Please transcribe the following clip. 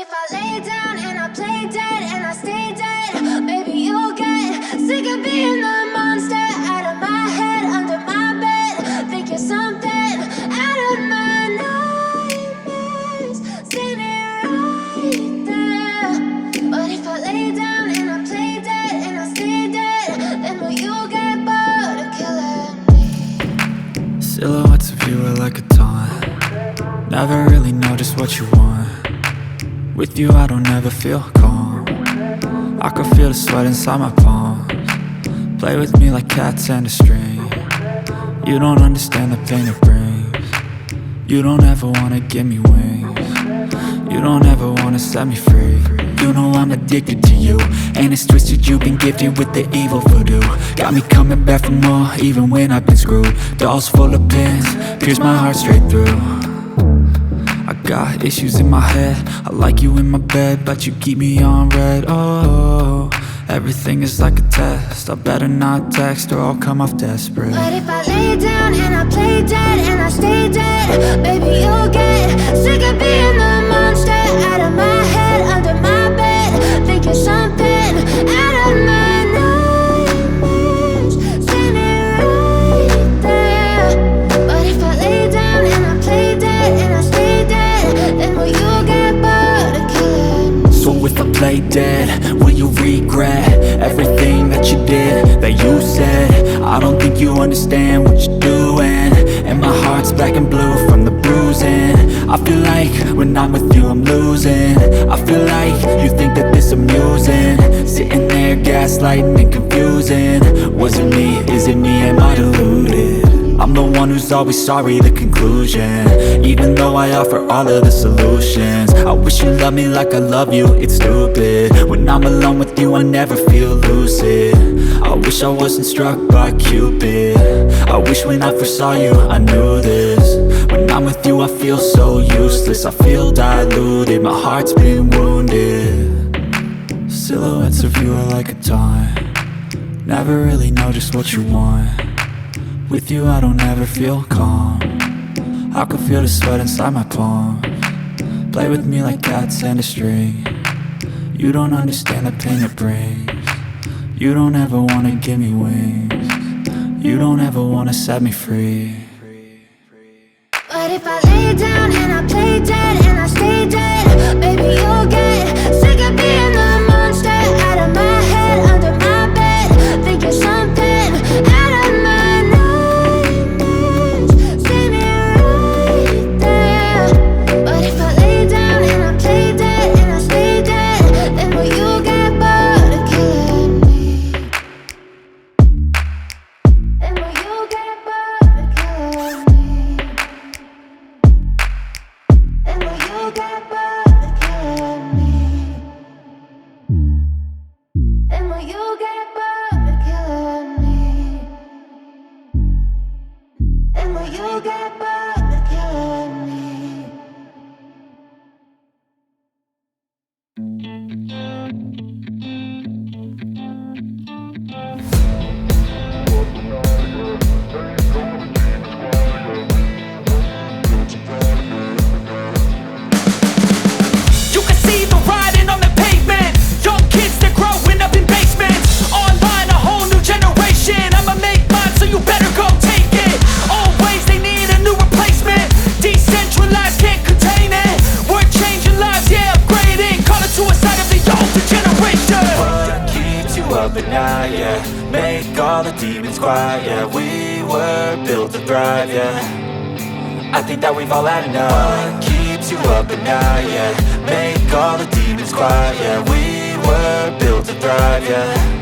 if I lay down and I play dead and I stay dead, maybe you'll get sick of being the monster out of my head, under my bed. Think you're something out of my nightmares, standing right there. But if I lay down and I play dead and I stay dead, then will you get bored of killing me? Silhouettes of you are like a taunt. Never really know just what you want. With you I don't ever feel calm. I can feel the sweat inside my palms. Play with me like cats and a string. You don't understand the pain it brings. You don't ever wanna give me wings. You don't ever wanna set me free. You know I'm addicted to you, and it's twisted, you've been gifted with the evil voodoo. Got me coming back for more, even when I've been screwed. Dolls full of pins, pierce my heart straight through. I got issues in my head, I like you in my bed, but you keep me on red. Oh, everything is like a test. I better not text or I'll come off desperate. But if I lay down and I play dead and I stay dead, baby you'll get sick of being the monster out of my head, under my bed. Think you're something out of my nightmares, standing right there. But if I lay down and I play dead and I stay dead, then will you get bored of killing me? So if I play dead, will you regret everything that you did, that you said? I don't think you understand what you're doing, and my heart's black and blue from the bruising. I feel like when I'm with you I'm losing. I feel like you think that this amusing, sitting there gaslighting and confusing. Was it me? Is it me? Am I deluded? I'm the one who's always sorry, the conclusion, even though I offer all of the solutions. I wish you loved me like I love you, it's stupid. When I'm alone with you I never feel lucid. I wish I wasn't struck by Cupid. I wish when I first saw you I knew this. When I'm with you I feel so useless, I feel diluted, my heart's been wounded. Silhouettes of you are like a taunt. Never really know just what you want. With you I don't ever feel calm. I can feel the sweat inside my palms. Play with me like cats and a string. You don't understand the pain it brings. You don't ever wanna give me wings. You don't ever wanna set me free. But if I lay down and I play dead and I stay dead, baby you'll get sick of being the monster out of my head, under my bed. Think you're something out of my nightmares, standing right there. But if I lay down and I play dead and I stay dead, then will you get bored of killing me? Then will you get bored of killing me? Then will you get bored of killing me? Then will you get bored of killing me? Then will you get bored of killing me? You can see the writing on the pavement. Young kids, they're growing up in basements. Online, a whole new generation. I'ma make mine, so you better go take it. Always, they need a new replacement. Decentralized, can't contain it. We're changing lives, yeah, upgrading. Call it suicide of the older generation. What keeps you up at night, yeah? Make all the demons quiet, yeah. We were built to thrive, yeah. I think that we've all had enough. What keeps you up at night, yeah? Make all the demons quiet, yeah. We were built to thrive, yeah.